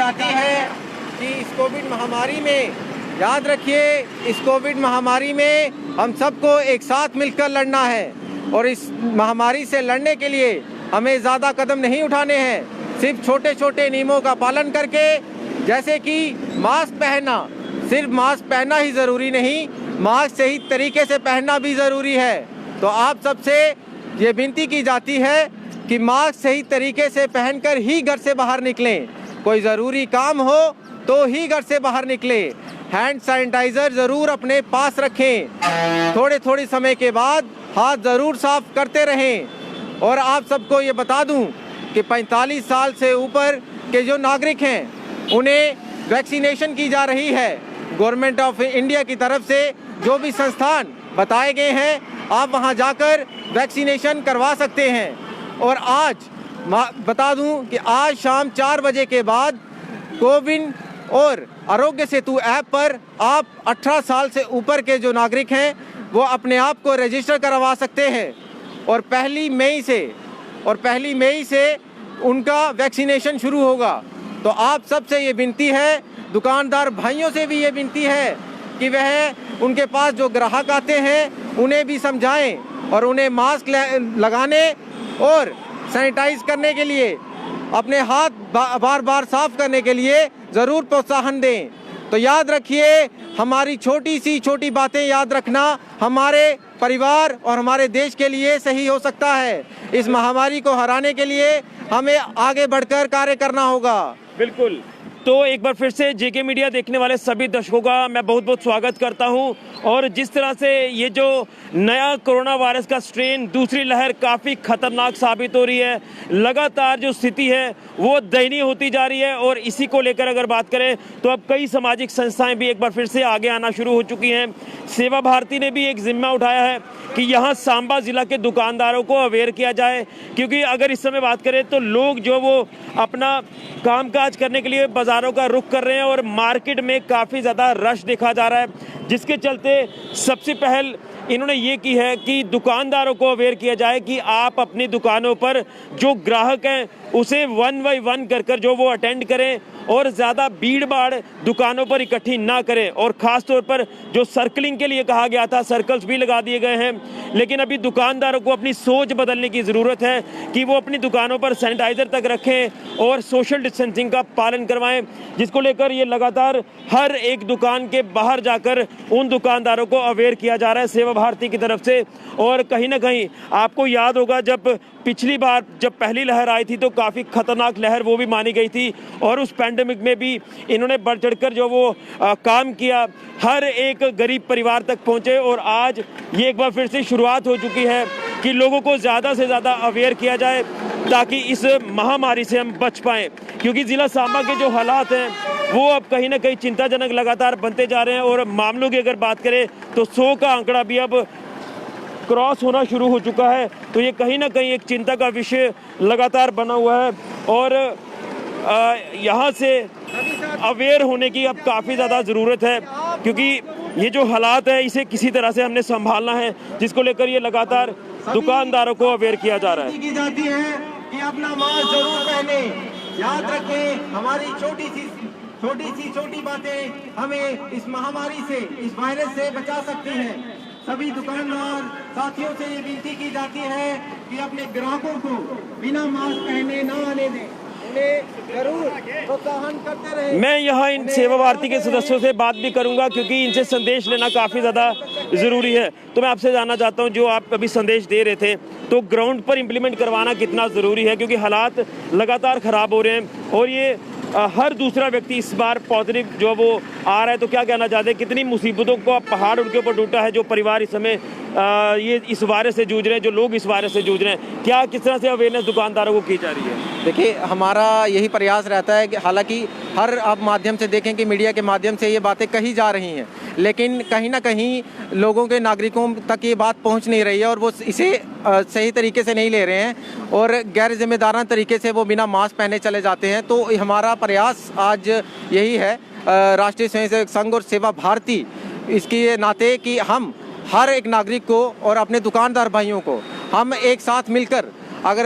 जाती है कि इस कोविड महामारी में, याद रखिए, इस कोविड महामारी में हम सबको एक साथ मिलकर लड़ना है और इस महामारी से लड़ने के लिए हमें ज़्यादा कदम नहीं उठाने हैं। सिर्फ छोटे छोटे नियमों का पालन करके, जैसे कि मास्क पहनना, सिर्फ मास्क पहनना ही ज़रूरी नहीं, मास्क सही तरीके से पहनना भी ज़रूरी है। तो आप सबसे ये विनती की जाती है कि मास्क सही तरीके से पहनकर ही घर से बाहर निकलें। कोई ज़रूरी काम हो तो ही घर से बाहर निकलें। हैंड सैनिटाइज़र ज़रूर अपने पास रखें। थोड़े थोड़े समय के बाद हाथ ज़रूर साफ करते रहें। और आप सबको ये बता दूं कि 45 साल से ऊपर के जो नागरिक हैं उन्हें वैक्सीनेशन की जा रही है। गवर्नमेंट ऑफ इंडिया की तरफ से जो भी संस्थान बताए गए हैं, आप वहां जाकर वैक्सीनेशन करवा सकते हैं। और आज बता दूं कि आज शाम 4 बजे के बाद कोविन और आरोग्य सेतु ऐप पर आप 18 साल से ऊपर के जो नागरिक हैं वो अपने आप को रजिस्टर करवा सकते हैं। और पहली मई से उनका वैक्सीनेशन शुरू होगा। तो आप सबसे ये विनती है, दुकानदार भाइयों से भी ये विनती है कि वह उनके पास जो ग्राहक आते हैं उन्हें भी समझाएं और उन्हें मास्क लगाने और सैनिटाइज करने के लिए, अपने हाथ बार बार साफ करने के लिए ज़रूर प्रोत्साहन दें। तो याद रखिए, हमारी छोटी बातें याद रखना हमारे परिवार और हमारे देश के लिए सही हो सकता है। इस महामारी को हराने के लिए हमें आगे बढ़कर कार्य करना होगा। बिल्कुल। तो एक बार फिर से जेके मीडिया देखने वाले सभी दर्शकों का मैं बहुत बहुत स्वागत करता हूं। और जिस तरह से ये जो नया कोरोना वायरस का स्ट्रेन, दूसरी लहर काफ़ी खतरनाक साबित हो रही है, लगातार जो स्थिति है वो दयनीय होती जा रही है। और इसी को लेकर अगर बात करें तो अब कई सामाजिक संस्थाएं भी एक बार फिर से आगे आना शुरू हो चुकी हैं। सेवा भारती ने भी एक जिम्मा उठाया है कि यहाँ सांबा जिला के दुकानदारों को अवेयर किया जाए, क्योंकि अगर इस समय बात करें तो लोग जो वो अपना कामकाज करने के लिए बाजारों का रुख कर रहे हैं और मार्केट में काफ़ी ज़्यादा रश देखा जा रहा है, जिसके चलते सबसे पहल इन्होंने ये की है कि दुकानदारों को अवेयर किया जाए कि आप अपनी दुकानों पर जो ग्राहक हैं उसे 1 बाय 1 कर जो वो अटेंड करें और ज़्यादा भीड़ भाड़ दुकानों पर इकट्ठी ना करें। और ख़ास तौर पर जो सर्कलिंग के लिए कहा गया था, सर्कल्स भी लगा दिए गए हैं। लेकिन अभी दुकानदारों को अपनी सोच बदलने की ज़रूरत है कि वो अपनी दुकानों पर सैनिटाइज़र तक रखें और सोशल डिस्टेंसिंग का पालन करवाएं, जिसको लेकर ये लगातार हर एक दुकान के बाहर जाकर उन दुकानदारों को अवेयर किया जा रहा है सेवा भारती की तरफ से। और कहीं ना कहीं आपको याद होगा, जब पिछली बार जब पहली लहर आई थी तो काफ़ी खतरनाक लहर वो भी मानी गई थी और उस पैंडेमिक में भी इन्होंने बढ़ चढ़कर जो वो काम किया, हर एक गरीब परिवार तक पहुंचे। और आज ये एक बार फिर से शुरुआत हो चुकी है कि लोगों को ज़्यादा से ज़्यादा अवेयर किया जाए ताकि इस महामारी से हम बच पाएँ, क्योंकि ज़िला सांबा के जो हालात हैं वो अब कहीं ना कहीं चिंताजनक लगातार बनते जा रहे हैं। और मामलों की अगर बात करें तो 100 का आंकड़ा भी अब क्रॉस होना शुरू हो चुका है। तो ये कहीं ना कहीं एक चिंता का विषय लगातार बना हुआ है और यहाँ से अवेयर होने की अब काफ़ी ज़्यादा ज़रूरत है, क्योंकि ये जो हालात है इसे किसी तरह से हमने संभालना है, जिसको लेकर ये लगातार दुकानदारों को अवेयर किया जा रहा है। की जाती है कि अपना मास्क जरूर पहने। याद रखें, हमारी छोटी बातें हमें इस महामारी से, इस वायरस से बचा सकती हैं। सभी दुकानदार साथियों से ये विनती की जाती है कि अपने ग्राहकों को बिना मास्क पहने ना आने दें, उन्हें जरूर प्रोत्साहन करते रहें। मैं यहाँ इन सेवा भारती के सदस्यों से बात भी करूँगा, क्योंकि इनसे संदेश लेना काफ़ी ज़्यादा ज़रूरी है। तो मैं आपसे जानना चाहता हूँ, जो आप अभी संदेश दे रहे थे, तो ग्राउंड पर इम्प्लीमेंट करवाना कितना ज़रूरी है, क्योंकि हालात लगातार ख़राब हो रहे हैं और ये हर दूसरा व्यक्ति इस बार पॉजिटिव जो वो आ रहा है। तो क्या कहना चाहते हैं, कितनी मुसीबतों का पहाड़ उनके ऊपर टूटा है, जो परिवार इस समय ये इस वायरस से जूझ रहे हैं, जो लोग इस वायरस से जूझ रहे हैं, क्या किस तरह से अवेयरनेस दुकानदारों को की जा रही है? देखिए, हमारा यही प्रयास रहता है कि हालांकि हर आप माध्यम से देखें कि मीडिया के माध्यम से ये बातें कही जा रही हैं, लेकिन कहीं ना कहीं लोगों के, नागरिकों तक ये बात पहुंच नहीं रही है और वो इसे सही तरीके से नहीं ले रहे हैं और गैर जिम्मेदाराना तरीके से वो बिना मास्क पहने चले जाते हैं। तो हमारा प्रयास आज यही है, राष्ट्रीय स्वयंसेवक संघ और सेवा भारती इसके नाते, कि हम हर एक नागरिक को और अपने दुकानदार भाइयों को हम एक साथ मिलकर अगर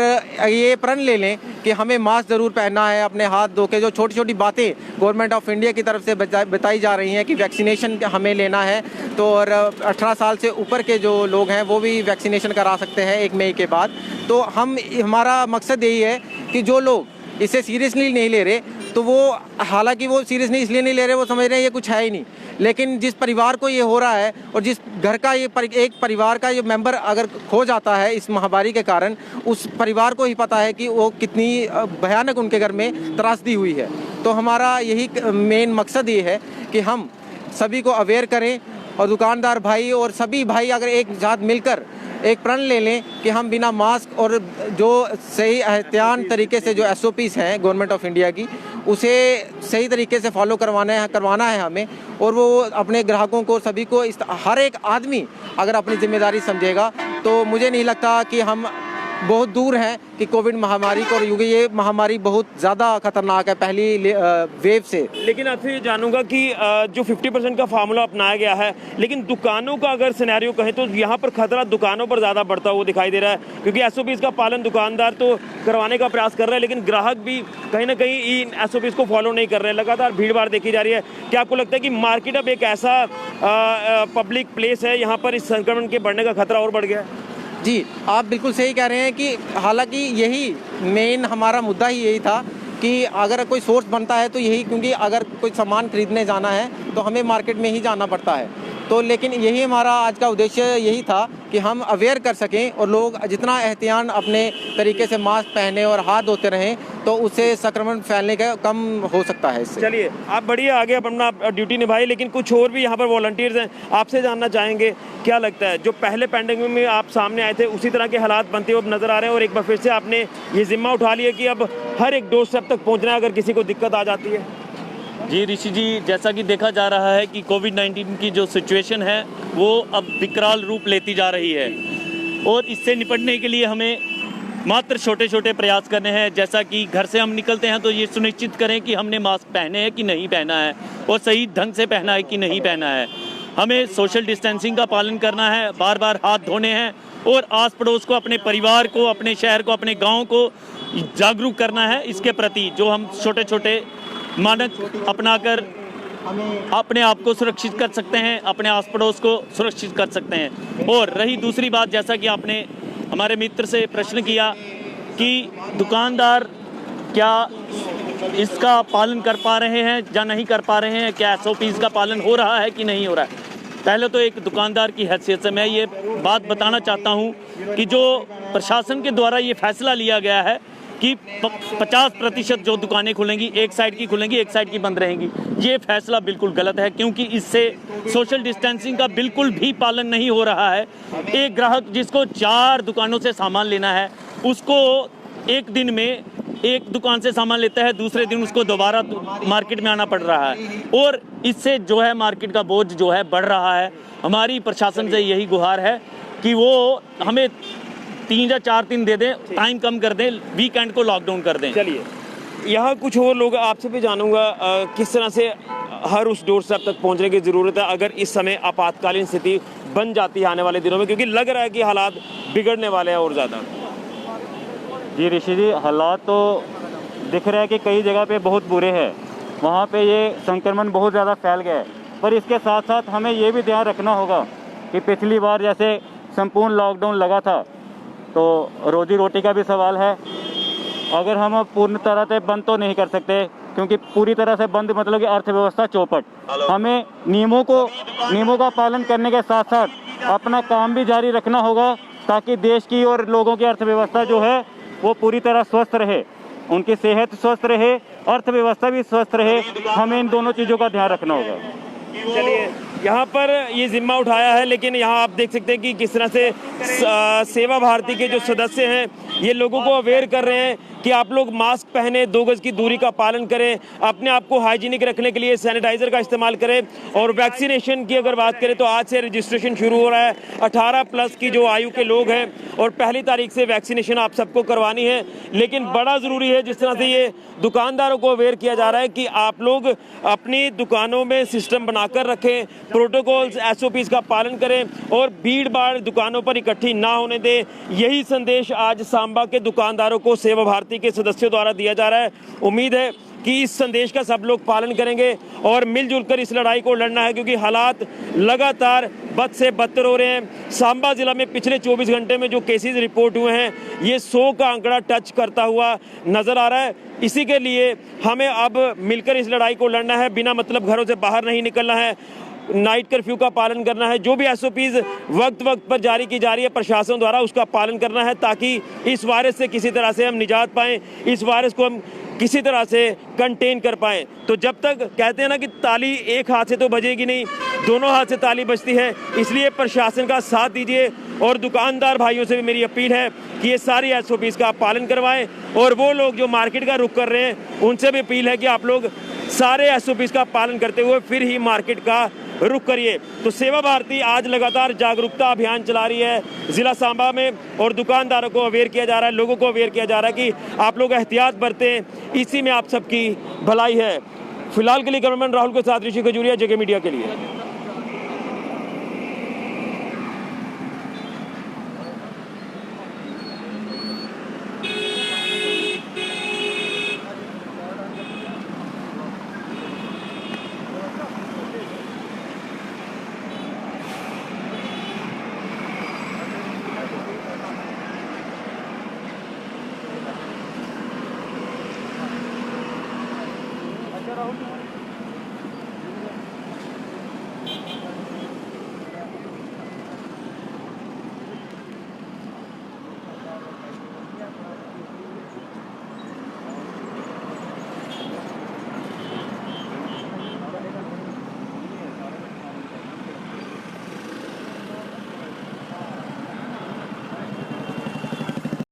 ये प्रण ले लें कि हमें मास्क ज़रूर पहनना है, अपने हाथ धो के, जो छोटी छोटी बातें गवर्नमेंट ऑफ इंडिया की तरफ से बताई जा रही हैं कि वैक्सीनेशन हमें लेना है, तो और 18 साल से ऊपर के जो लोग हैं वो भी वैक्सीनेशन करा सकते हैं 1 मई के बाद। तो हमारा मकसद यही है कि जो लोग इसे सीरियसली नहीं ले रहे, तो वो हालांकि वो सीरियसली इसलिए नहीं ले रहे, वो समझ रहे हैं ये कुछ है ही नहीं, लेकिन जिस परिवार को ये हो रहा है और जिस घर का ये एक परिवार का ये मेंबर अगर खो जाता है इस महामारी के कारण, उस परिवार को ही पता है कि वो कितनी भयानक उनके घर में त्रासदी हुई है। तो हमारा यही मेन मकसद ये है कि हम सभी को अवेयर करें और दुकानदार भाई और सभी भाई अगर एक साथ मिलकर एक प्रण ले लें कि हम बिना मास्क और जो सही एहतियात तरीके से जो SOPs हैं गवर्नमेंट ऑफ इंडिया की, उसे सही तरीके से फॉलो करवाना है हमें, और वो अपने ग्राहकों को सभी को हर एक आदमी अगर अपनी जिम्मेदारी समझेगा तो मुझे नहीं लगता कि हम बहुत दूर हैं कि कोविड महामारी को, क्योंकि ये महामारी बहुत ज़्यादा खतरनाक है पहली वेव से। लेकिन आपसे ये जानूंगा कि जो 50% का फार्मूला अपनाया गया है, लेकिन दुकानों का अगर सिनेरियो कहें तो यहाँ पर खतरा दुकानों पर ज़्यादा बढ़ता हुआ दिखाई दे रहा है, क्योंकि SOPs का पालन दुकानदार तो करवाने का प्रयास कर रहे हैं, लेकिन ग्राहक भी कहीं ना कहीं इन SOPs को फॉलो नहीं कर रहे हैं। लगातार भीड़ भाड़ देखी जा रही है। क्या आपको लगता है कि मार्केट अब एक ऐसा पब्लिक प्लेस है यहाँ पर इस संक्रमण के बढ़ने का खतरा और बढ़ गया है? जी, आप बिल्कुल सही कह रहे हैं कि हालांकि यही मेन हमारा मुद्दा ही यही था कि अगर कोई सोर्स बनता है तो यही, क्योंकि अगर कोई सामान खरीदने जाना है तो हमें मार्केट में ही जाना पड़ता है। तो लेकिन यही हमारा आज का उद्देश्य यही था कि हम अवेयर कर सकें और लोग जितना एहतियात अपने तरीके से मास्क पहने और हाथ धोते रहें, तो उससे संक्रमण फैलने का कम हो सकता है इससे। चलिए, आप बढ़िया आगे अपना ड्यूटी निभाइए, लेकिन कुछ और भी यहाँ पर वॉलंटियर्स हैं, आपसे जानना चाहेंगे क्या लगता है जो पहले पैंडेमिक में आप सामने आए थे उसी तरह के हालात बनते हुए अब नजर आ रहे हैं, और एक बार फिर से आपने ये जिम्मा उठा लिया कि अब हर एक डोर स्टेप तक पहुँचना है अगर किसी को दिक्कत आ जाती है? जी ऋषि जी, जैसा कि देखा जा रहा है कि कोविड-19 की जो सिचुएशन है वो अब विकराल रूप लेती जा रही है, और इससे निपटने के लिए हमें मात्र छोटे छोटे प्रयास करने हैं। जैसा कि घर से हम निकलते हैं तो ये सुनिश्चित करें कि हमने मास्क पहने हैं कि नहीं पहना है, और सही ढंग से पहना है कि नहीं पहना है। हमें सोशल डिस्टेंसिंग का पालन करना है, बार बार हाथ धोने हैं, और आस पड़ोस को, अपने परिवार को, अपने शहर को, अपने गाँव को जागरूक करना है इसके प्रति, जो हम छोटे छोटे मानक अपनाकर अपने आप को सुरक्षित कर सकते हैं, अपने आस पड़ोस को सुरक्षित कर सकते हैं। और रही दूसरी बात, जैसा कि आपने हमारे मित्र से प्रश्न किया कि दुकानदार क्या इसका पालन कर पा रहे हैं या नहीं कर पा रहे हैं, क्या SOPs का पालन हो रहा है कि नहीं हो रहा है। पहले तो एक दुकानदार की हैसियत से मैं ये बात बताना चाहता हूँ कि जो प्रशासन के द्वारा ये फैसला लिया गया है कि 50% जो दुकानें खुलेंगी, एक साइड की खुलेंगी, एक साइड की बंद रहेंगी, ये फैसला बिल्कुल गलत है, क्योंकि इससे सोशल डिस्टेंसिंग का बिल्कुल भी पालन नहीं हो रहा है। एक ग्राहक जिसको 4 दुकानों से सामान लेना है, उसको एक दिन में एक दुकान से सामान लेता है, दूसरे दिन उसको दोबारा मार्केट में आना पड़ रहा है, और इससे जो है मार्केट का बोझ जो है बढ़ रहा है। हमारी प्रशासन से यही गुहार है कि वो हमें 3 या 4 दिन दे दें, टाइम कम कर दें, वीकेंड को लॉकडाउन कर दें। चलिए, यहाँ कुछ और लोग, आपसे भी जानूंगा किस तरह से हर उस डोर स्टेप तक पहुँचने की ज़रूरत है अगर इस समय आपातकालीन स्थिति बन जाती है आने वाले दिनों में, क्योंकि लग रहा है कि हालात बिगड़ने वाले हैं और ज़्यादा। जी ऋषि जी, हालात तो दिख रहा है कि कई जगह पे बहुत बुरे हैं, वहाँ पे ये संक्रमण बहुत ज़्यादा फैल गया है। पर इसके साथ साथ हमें ये भी ध्यान रखना होगा कि पिछली बार जैसे संपूर्ण लॉकडाउन लगा था, तो रोजी रोटी का भी सवाल है। अगर हम पूर्ण तरह से बंद तो नहीं कर सकते, क्योंकि पूरी तरह से बंद मतलब कि अर्थव्यवस्था चौपट। हमें नियमों का पालन करने के साथ साथ अपना काम भी जारी रखना होगा, ताकि देश की और लोगों की अर्थव्यवस्था जो है वो पूरी तरह स्वस्थ रहे, उनकी सेहत स्वस्थ रहे, अर्थव्यवस्था भी स्वस्थ रहे। हमें इन दोनों चीज़ों का ध्यान रखना होगा। चलिए, यहाँ पर ये जिम्मा उठाया है, लेकिन यहाँ आप देख सकते हैं कि किस तरह से सेवा भारती के जो सदस्य हैं ये लोगों को अवेयर कर रहे हैं कि आप लोग मास्क पहने, 2 गज की दूरी का पालन करें, अपने आप को हाइजीनिक रखने के लिए सैनिटाइजर का इस्तेमाल करें। और वैक्सीनेशन की अगर बात करें तो आज से रजिस्ट्रेशन शुरू हो रहा है। 18 प्लस की जो आयु के लोग हैं और 1 तारीख से वैक्सीनेशन आप सबको करवानी है। लेकिन बड़ा ज़रूरी है, जिस तरह से ये दुकानदारों को अवेयर किया जा रहा है कि आप लोग अपनी दुकानों में सिस्टम बनाकर रखें, प्रोटोकॉल्स SOPs का पालन करें और भीड़ भाड़ दुकानों पर इकट्ठी ना होने दें। यही संदेश आज सांबा के दुकानदारों को सेवा भारती के सदस्यों द्वारा दिया जा रहा है। उम्मीद है कि इस संदेश का सब लोग पालन करेंगे और मिलजुल कर इस लड़ाई को लड़ना है, क्योंकि हालात लगातार बद से बदतर हो रहे हैं। सांबा जिला में पिछले 24 घंटे में जो केसेस रिपोर्ट हुए हैं, ये 100 का आंकड़ा टच करता हुआ नजर आ रहा है। इसी के लिए हमें अब मिलकर इस लड़ाई को लड़ना है, बिना मतलब घरों से बाहर नहीं निकलना है, नाइट कर्फ्यू का पालन करना है, जो भी SOPs वक्त वक्त पर जारी की जा रही है प्रशासन द्वारा उसका पालन करना है, ताकि इस वायरस से किसी तरह से हम निजात पाएं, इस वायरस को हम किसी तरह से कंटेन कर पाएं। तो जब तक कहते हैं ना कि ताली एक हाथ से तो बजेगी नहीं, दोनों हाथ से ताली बजती है। इसलिए प्रशासन का साथ दीजिए और दुकानदार भाइयों से भी मेरी अपील है कि ये सारी SOPs का पालन करवाएं। और वो लोग जो मार्केट का रुख कर रहे हैं उनसे भी अपील है कि आप लोग सारे SOPs का पालन करते हुए फिर ही मार्केट का रुख करिए। तो सेवा भारती आज लगातार जागरूकता अभियान चला रही है जिला सांबा में और दुकानदारों को अवेयर किया जा रहा है, लोगों को अवेयर किया जा रहा है कि आप लोग एहतियात बरतें, इसी में आप सबकी भलाई है। फिलहाल के लिए कैमरामैन राहुल के साथ ऋषि खजूरिया, JK मीडिया के लिए। राहुल